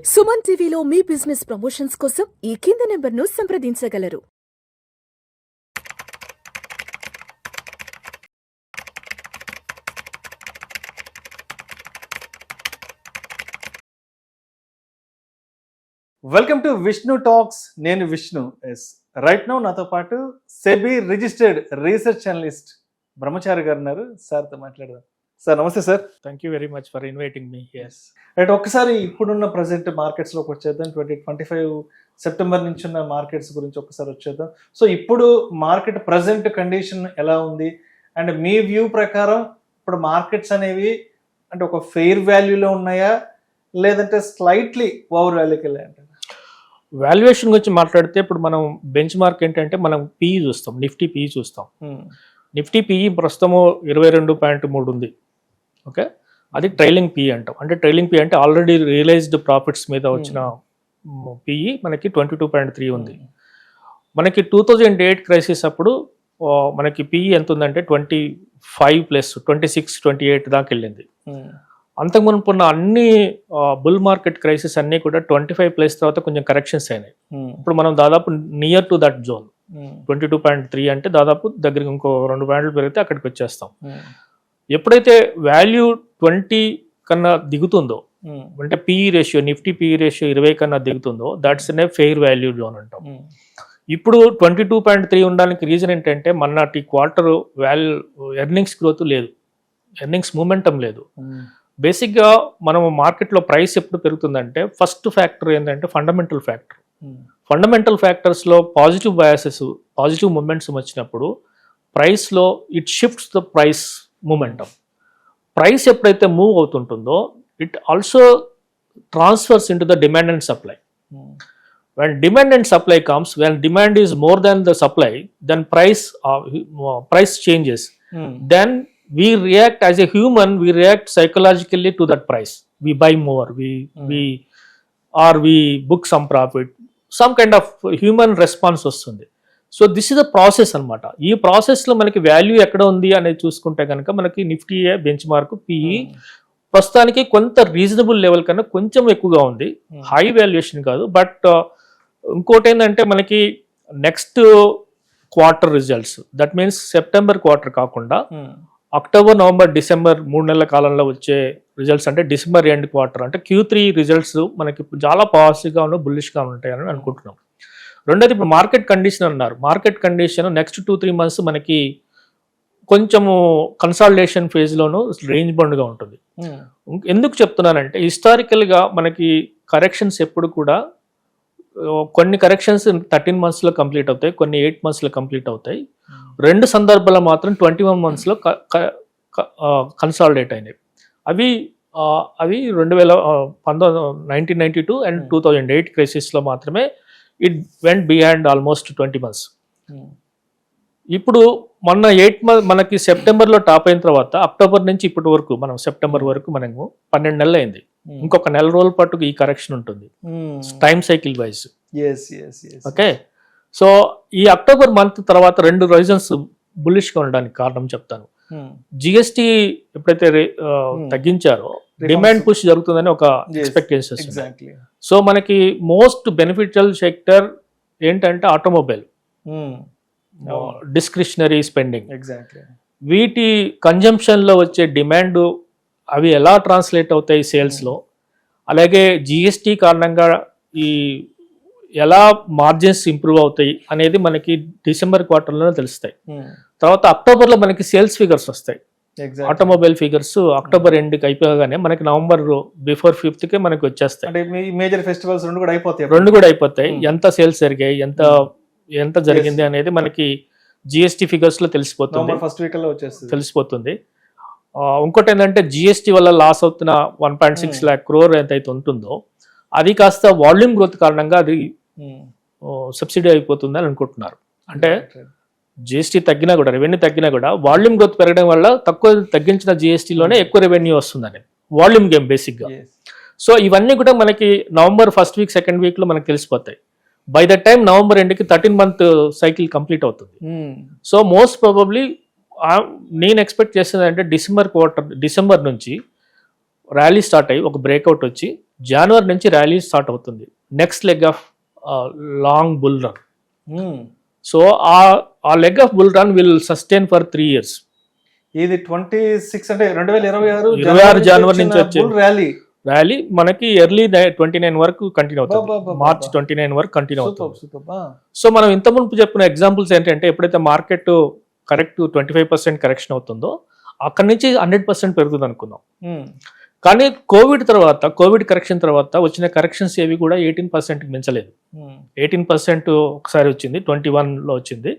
సుమన్ టీవీలో మీ business promotions కోసం ఈ కింది నెంబర్ను సంప్రదించగలరు. Welcome to Vishnu talks. నేను విష్ణు. రైట్ నౌ నాతో పాటు సెబీ రిజిస్టర్డ్ రీసెర్చ్ అనలిస్ట్ బ్రహ్మచారి గారు ఉన్నారు. సార్తో మాట్లాడదాం. సార్ నమస్తే sir. Thank you very much for inviting me. Yes right. ఒక్కసారి ఇప్పుడున్న ప్రజెంట్ మార్కెట్స్లోకి వచ్చేద్దాం. 2025 సెప్టెంబర్ నుంచి ఉన్న మార్కెట్స్ గురించి ఒక్కసారి వచ్చేద్దాం. సో ఇప్పుడు మార్కెట్ ప్రజెంట్ కండిషన్ ఎలా ఉంది అండ్ మీ వ్యూ ప్రకారం ఇప్పుడు మార్కెట్స్ అనేవి అంటే ఒక ఫెయిర్ వాల్యూలో ఉన్నాయా లేదంటే స్లైట్లీ ఓవర్ వాల్యూకి వెళ్ళాయంటే? వాల్యుయేషన్ గురించి మాట్లాడితే ఇప్పుడు మనం బెంచ్ మార్క్ ఏంటంటే మనం పిఈ చూస్తాం, నిఫ్టీ పిఈ చూస్తాం. నిఫ్టీ పిఈ ప్రస్తుతము 22.3 ఉంది. ఓకే, అది ట్రైలింగ్ పిఈ అంటాం. అంటే ట్రైలింగ్ పిఈ అంటే ఆల్రెడీ రియలైజ్డ్ ప్రాఫిట్స్ మీద వచ్చిన పిఈ మనకి 22.3 ఉంది. మనకి 2008 క్రైసిస్ అప్పుడు మనకి పిఈ ఎంత ఉందంటే 25+, 26, 28 దాకా వెళ్ళింది. అంతకుముందు ఉన్న అన్ని బుల్ మార్కెట్ క్రైసిస్ అన్నీ కూడా 25+ తర్వాత కొంచెం కరెక్షన్స్ అయినాయి. ఇప్పుడు మనం దాదాపు నియర్ టు దట్ జోన్. 22.3 అంటే దాదాపు దగ్గరికి ఇంకో 2 పాయింట్లు పెరిగితే అక్కడికి వచ్చేస్తాం. ఎప్పుడైతే వాల్యూ 20 కన్నా దిగుతుందో, అంటే PE ratio, Nifty PE ratio 20 కన్నా దిగుతుందో, that's a fair value zone అంటాం. ఇప్పుడు 22.3 ఉండడానికి రీజన్ ఏంటంటే మొన్నటి క్వార్టర్ ఎర్నింగ్స్ గ్రోత్ లేదు, ఎర్నింగ్స్ మూమెంటం లేదు. బేసిక్గా మనం మార్కెట్లో ప్రైస్ ఎప్పుడు పెరుగుతుందంటే ఫస్ట్ ఫ్యాక్టర్ ఏంటంటే ఫండమెంటల్ ఫ్యాక్టర్. ఫండమెంటల్ ఫ్యాక్టర్స్లో పాజిటివ్ బయాసెస్, పాజిటివ్ మూమెంట్స్ వచ్చినప్పుడు ప్రైస్లో it shifts the price momentum. Price ఎప్పుడైతే మూవ్ అవుతుంటుందో it also transfers in to the demand and supply. When demand and supply comes, when demand is more than the supply, then price changes. Then we react as a human, we react psychologically to that price. We buy more, we book some profit, some kind of human response వస్తుంది. So this is the process అనమాట. ఈ ప్రాసెస్లో మనకి value ఎక్కడ ఉంది అనేది చూసుకుంటే కనుక మనకి నిఫ్టీ బెంచ్ మార్క్ పిఈ ప్రస్తుతానికి కొంత రీజనబుల్ లెవెల్ కన్నా కొంచెం ఎక్కువగా ఉంది. హై వాల్యుయేషన్ కాదు. బట్ ఇంకోటి ఏంటంటే మనకి next quarter results, that means September quarter కాకుండా అక్టోబర్, నవంబర్, డిసెంబర్ 3 నెలల కాలంలో వచ్చే రిజల్ట్స్, అంటే డిసెంబర్ ఎండ్ క్వార్టర్ అంటే Q3 రిజల్ట్స్ మనకి చాలా పాజిటివ్గా ఉన్న బుల్లిష్గా ఉంటాయని అనుకుంటున్నాం. రెండోది ఇప్పుడు మార్కెట్ కండిషన్ అన్నారు. మార్కెట్ కండిషన్ నెక్స్ట్ 2-3 మంత్స్ మనకి కొంచెము కన్సాలిడేషన్ ఫేజ్లోనూ రేంజ్ బౌండ్గా ఉంటుంది. ఎందుకు చెప్తున్నానంటే హిస్టారికల్గా మనకి కరెక్షన్స్ ఎప్పుడు కూడా కొన్ని కరెక్షన్స్ 13 మంత్స్లో కంప్లీట్ అవుతాయి, కొన్ని 8 మంత్స్లో కంప్లీట్ అవుతాయి. 2 సందర్భాల్లో మాత్రం 21 మంత్స్లో కన్సాలిడేట్ అయినాయి. అవి 1992 అండ్ 2008 క్రైసిస్లో మాత్రమే it went behind almost 20 months. ఇప్పుడు మొన్న 8 మంత్ మనకి సెప్టెంబర్లో టాప్ అయిన తర్వాత అక్టోబర్ నుంచి ఇప్పటి వరకు మనం సెప్టెంబర్ వరకు మనము 12 నెలలు అయింది. ఇంకొక 4 రోజుల పాటు ఈ కరెక్షన్ ఉంటుంది time cycle wise. Okay, so ఈ అక్టోబర్ మంత్ తర్వాత 2 రీజన్స్ బుల్లిష్గా ఉండడానికి కారణం చెప్తాను. జిఎస్టీ ఎప్పుడైతే తగ్గించారో డిమాండ్ పుష్ జరుగుతుందని ఒక ఎక్స్పెక్టేషన్స్. సో మనకి మోస్ట్ బెనిఫిషియల్ సెక్టర్ ఏంటంటే ఆటోమొబైల్, డిస్క్రిషనరీ స్పెండింగ్. వీటి కన్జంప్షన్లో వచ్చే డిమాండ్ అవి ఎలా ట్రాన్స్లేట్ అవుతాయి సేల్స్లో, అలాగే జిఎస్టీ కారణంగా ఈ ఎలా మార్జిన్స్ ఇంప్రూవ్ అవుతాయి అనేది మనకి డిసెంబర్ క్వార్టర్లోనే తెలుస్తాయి. తర్వాత అక్టోబర్లో మనకి సేల్స్ ఫిగర్స్ వస్తాయి. ఆటోమొబైల్ ఫిగర్స్ అక్టోబర్ ఎండ్కి అయిపోగానే మనకి నవంబర్ బిఫోర్ 5th మనకి వచ్చేస్తాయి. మేజర్ ఫెస్టివల్స్ రెండు కూడా అయిపోతాయి. ఎంత సేల్స్ జరిగాయి, ఎంత జరిగింది అనేది మనకి జిఎస్టీ ఫిగర్స్ లో తెలిసిపోతుంది. ఫస్ట్ వీక్ లో తెలిసిపోతుంది. ఇంకోటి ఏంటంటే జిఎస్టీ వల్ల లాస్ అవుతున్న 1.6 lakh crore ఎంతైతే ఉంటుందో అది కాస్త వాల్యూమ్ గ్రోత్ కారణంగా అది సబ్సిడీ అయిపోతుంది అని అనుకుంటున్నారు. అంటే జిఎస్టీ తగ్గినా కూడా, రెవెన్యూ తగ్గినా కూడా వాల్యూమ్ గ్రోత్ పెరగడం వల్ల తక్కువ తగ్గించిన జిఎస్టీలోనే ఎక్కువ రెవెన్యూ వస్తుందని వాల్యూమ్ గేమ్ బేసిక్గా. సో ఇవన్నీ కూడా మనకి నవంబర్ 1st వీక్ 2nd వీక్లో మనకి తెలిసిపోతాయి. బై ద టైం నవంబర్ ఎండ్కి 13 month సైకిల్ కంప్లీట్ అవుతుంది. సో మోస్ట్ ప్రాబబ్లీ నేను ఎక్స్పెక్ట్ చేసేది అంటే డిసెంబర్ నుంచి ర్యాలీ స్టార్ట్ అయ్యి ఒక బ్రేక్అవుట్ వచ్చి జనవరి నుంచి ర్యాలీ స్టార్ట్ అవుతుంది. Next leg of long bull run. So ఆ leg of bull run will sustain for 3 years. ఇది 26 అంటే 2026 జనవరి నుంచి వచ్చే ర్యాలీ మనకి ఎర్లీ 29 వరకు కంటిన్యూ అవుతుంది. మార్చ్ 29 వరకు కంటిన్యూ అవుతుంది. సో మనం ఇంత మునుపు చెప్పిన ఎగ్జాంపుల్స్ ఏంటంటే ఎప్పుడైతే మార్కెట్ కరెక్ట్ 25% కరెక్షన్ అవుతుందో అక్కడి నుంచి 100% పెరుగుతుంది అనుకుందాం. కానీ కోవిడ్ కరెక్షన్ తర్వాత వచ్చిన కరెక్షన్స్ ఏవి కూడా 18% మించలేదు. 18% ఒకసారి వచ్చింది, 21లో వచ్చింది,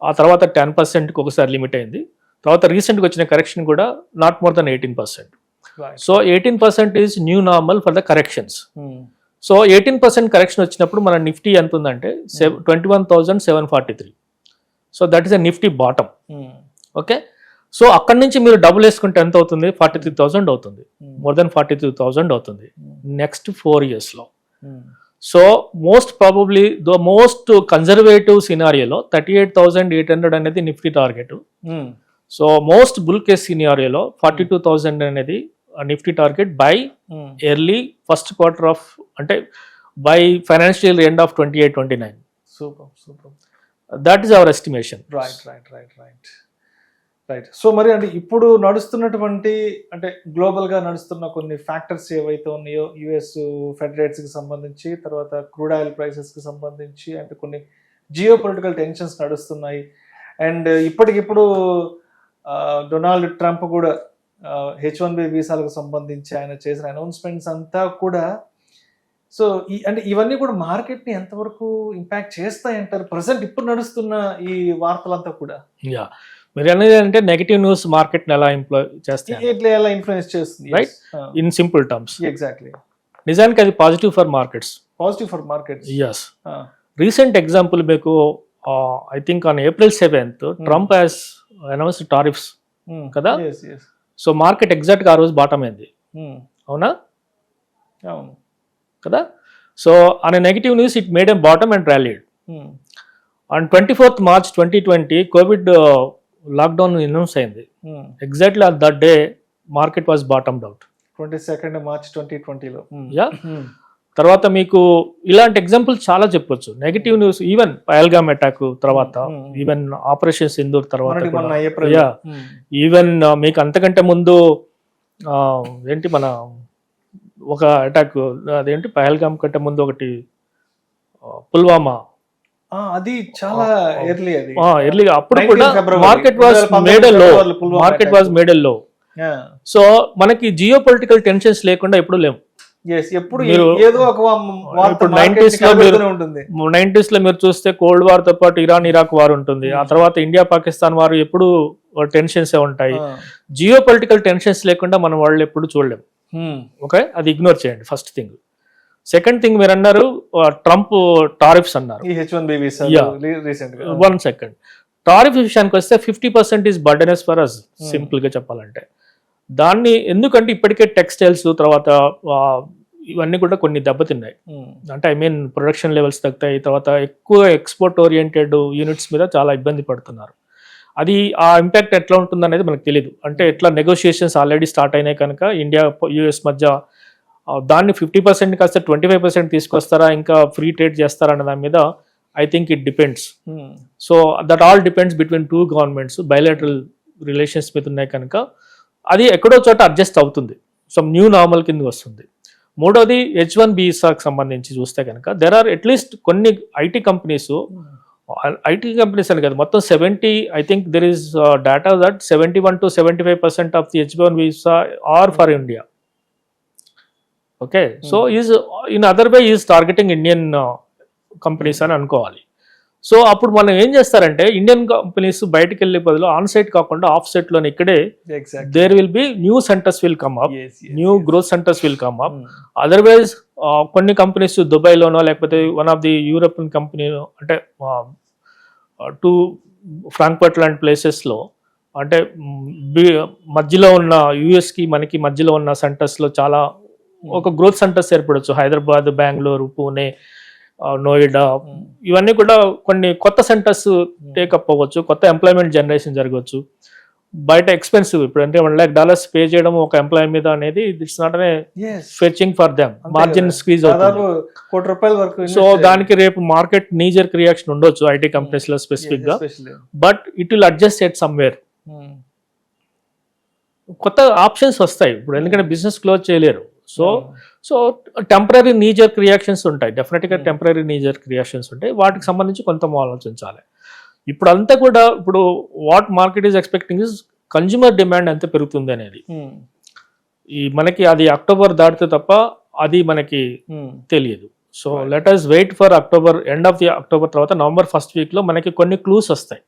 ఆ తర్వాత 10% ఒకసారి లిమిట్ అయింది. తర్వాత రీసెంట్గా వచ్చిన కరెక్షన్ కూడా not more than 18%. So 18% is new normal for the corrections. So 18% correction వచ్చినప్పుడు మన నిఫ్టీ ఎంత ఉందంటే 21,743. So that is a Nifty bottom. Okay, so అక్కడి నుంచి మీరు డబుల్ వేసుకుంటే ఎంత అవుతుంది? 43,000 అవుతుంది, మోర్ దెన్ 43,000 అవుతుంది నెక్స్ట్ 4 yearsలో. So most probably the most conservative సినారియోలో 38,800 అనేది Nifty target. So most bull case సినారియోలో 42,000 అనేది Nifty target by early first quarter of, అంటే by financial end of 28-29. Super. That is our estimation. Right. So మరి అంటే ఇప్పుడు నడుస్తున్నటువంటి అంటే గ్లోబల్ గా నడుస్తున్న కొన్ని ఫ్యాక్టర్స్ ఏవైతే ఉన్నాయో, యుఎస్ ఫెడ్ రేట్స్ కి సంబంధించి, తర్వాత క్రూడ్ ఆయిల్ ప్రైసెస్ కి సంబంధించి, అంటే కొన్ని జియో పొలిటికల్ టెన్షన్స్ నడుస్తున్నాయి. అండ్ ఇప్పటికిప్పుడు డొనాల్డ్ ట్రంప్ కూడా H1B వీసాలకు సంబంధించి ఆయన చేసిన అనౌన్స్మెంట్స్ అంతా కూడా, సో అంటే ఇవన్నీ కూడా మార్కెట్ ని ఎంతవరకు ఇంపాక్ట్ చేస్తాయంటారు ప్రజెంట్ ఇప్పుడు నడుస్తున్న ఈ వార్తలంతా కూడా? మీరు అనేది అంటే నెగటివ్ న్యూస్ మార్కెట్ ని ఎలా ఎలా ఇన్ఫ్లుయెన్స్ చేస్తుంది, right? In simple terms. Exactly. నిజానికి అది positive for markets. yes. Recent example మీకు I think on April 7th Trump has announced tariffs కదా. సో మార్కెట్ ఎగ్జాక్ట్ గా ఆ రోజు బాటమ్ అయింది, అవునా? అవును కదా. So on negative news it made a bottom and rallied. On 24th March 2020 COVID lockdown announce అయింది. Exactly on that day market was bottomed out. 22nd March 2020లో. యా. తర్వాత మీకు ఇలాంటి ఎగ్జాంపుల్ చాలా చెప్పొచ్చు. Negative news even Pahalgam attack తర్వాత, even operation Sindoor తర్వాత, even మీకు అంతకంటే ముందు ఏంటి మన ఒక అటాక్, అదేంటి పహల్గామ్ కంటే ముందు ఒకటి పుల్వామా, అది చాలా ఎర్లీ. అప్పుడు కూడా మార్కెట్ వాజ్ మేడ్ లో. సో మనకి జియో పొలిటికల్ టెన్షన్స్ లేకుండా ఎప్పుడు లేవు. ఇప్పుడు 90s లో మీరు చూస్తే కోల్డ్ వార్ తో పాటు ఇరాన్ ఇరాక్ వార్ ఉంటుంది, ఆ తర్వాత ఇండియా పాకిస్తాన్ వార్, ఎప్పుడు టెన్షన్స్ ఉంటాయి. జియో పొలిటికల్ టెన్షన్స్ లేకుండా మనం వాళ్ళు ఎప్పుడు చూడలేము. ఓకే, అది ఇగ్నోర్ చేయండి ఫస్ట్ థింగ్. సెకండ్ థింగ్, మీరు అన్నారు ట్రంప్ టారిఫ్స్ అన్నారు. వన్ సెకండ్, టారిఫ్ విషయానికి వస్తే 50% ఈజ్ బర్డెనస్ ఫర్ అస్, సింపుల్ గా చెప్పాలంటే. దాన్ని ఎందుకంటే ఇప్పటికే టెక్స్టైల్స్ తర్వాత ఇవన్నీ కూడా కొన్ని దెబ్బతిన్నాయి. అంటే ఐ మీన్ ప్రొడక్షన్ లెవెల్స్ తగ్గుతాయి, తర్వాత ఎక్కువ ఎక్స్పోర్ట్ ఓరియంటెడ్ యూనిట్స్ మీద చాలా ఇబ్బంది పడుతున్నారు. అది ఆ ఇంపాక్ట్ ఎట్లా ఉంటుంది అనేది మనకు తెలియదు. అంటే ఎట్లా నెగోషియేషన్స్ ఆల్రెడీ స్టార్ట్ అయినాయి కనుక ఇండియా యుఎస్ మధ్య దాన్ని 50% కాస్త 25% తీసుకొస్తారా, ఇంకా ఫ్రీ ట్రేడ్ చేస్తారా అనే దాని మీద I think it depends. So that all depends between two governments, bilateral relations మీద ఉన్నాయి కనుక అది ఎక్కడో చోట అడ్జస్ట్ అవుతుంది, సమ్ న్యూ నార్మల్ కింద వస్తుంది. మూడోది H1B వీసాకి సంబంధించి చూస్తే కనుక దెర్ ఆర్ అట్లీస్ట్ కొన్ని ఐటీ కంపెనీస్ అని కదా మొత్తం 70, I think there is data that 71 to 75% of the H1B visa are for India. Okay, so is in other way is targeting Indian companies అని అనుకోవాలి. సో అప్పుడు మనం ఏం చేస్తారంటే ఇండియన్ కంపెనీస్ బయటకు వెళ్ళే బదులు ఆన్ సైట్ కాకుండా ఆఫ్ సైట్ లోనే ఇక్కడే there will be new centres will come up, new growth centres will come up. Otherwise కొన్ని కంపెనీస్ దుబాయ్లోనో లేకపోతే one of the European company అంటే టు ఫ్రాంక్ఫర్ట్ లాంటి ప్లేసెస్లో అంటే మధ్యలో ఉన్న యుఎస్కి మనకి మధ్యలో ఉన్న సెంటర్స్లో చాలా ఒక గ్రోత్ సెంటర్స్ ఏర్పడవచ్చు. హైదరాబాద్, బెంగళూరు, పూణే, నోయిడా, ఇవన్నీ కూడా కొన్ని కొత్త సెంటర్స్ టేకప్ అవ్వచ్చు, కొత్త ఎంప్లాయ్మెంట్ జనరేషన్ జరగవచ్చు. బయట ఎక్స్పెన్సివ్. ఇప్పుడు అంటే $1,00,000 పే చేయడం ఒక ఎంప్లాయీ మీద అనేది it's not fetching for them, margin squeeze అవుతుంది. ₹1,00,00,000 వరకు. సో దానికి రేపు మార్కెట్ నీజర్ రియాక్షన్ ఉండొచ్చు ఐటీ కంపెనీస్ లో స్పెసిఫిక్ గా, but it will adjust at somewhere. కొత్త ఆప్షన్స్ వస్తాయి ఇప్పుడు, ఎందుకంటే బిజినెస్ క్లోజ్ చేయలేరు. సో టెంపరీ నీజర్ రియాక్షన్స్ ఉంటాయి, డెఫినెట్ గా టెంపరీ నీజర్ రియాక్షన్స్ ఉంటాయి, వాటికి సంబంధించి కొంత ఆలోచించాలి. ఇప్పుడు అంతా కూడా ఇప్పుడు what market is expecting is consumer demand ఎంత పెరుగుతుంది అనేది. ఈ మనకి అది అక్టోబర్ దాటితే తప్ప అది మనకి తెలియదు. So let us wait for October, end of the October తర్వాత నవంబర్ ఫస్ట్ వీక్ లో మనకి కొన్ని క్లూస్ వస్తాయి.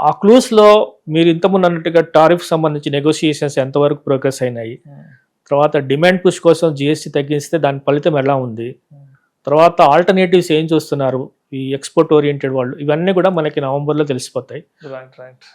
ఆ క్లూస్ లో మీరు ఇంతకుముందు అన్నట్టుగా టారిఫ్ సంబంధించి నెగోషియేషన్స్ ఎంతవరకు ప్రోగ్రెస్ అయినాయి, తర్వాత డిమాండ్ పుష్ కోసం జిఎస్టీ తగ్గిస్తే దాని ఫలితం ఎలా ఉంది, తర్వాత ఆల్టర్నేటివ్స్ ఏం చూస్తున్నారు ఈ ఎక్స్పోర్ట్ ఓరియంటెడ్ వాళ్ళు, ఇవన్నీ కూడా మనకి నవంబర్లో తెలిసిపోతాయి. రైట్.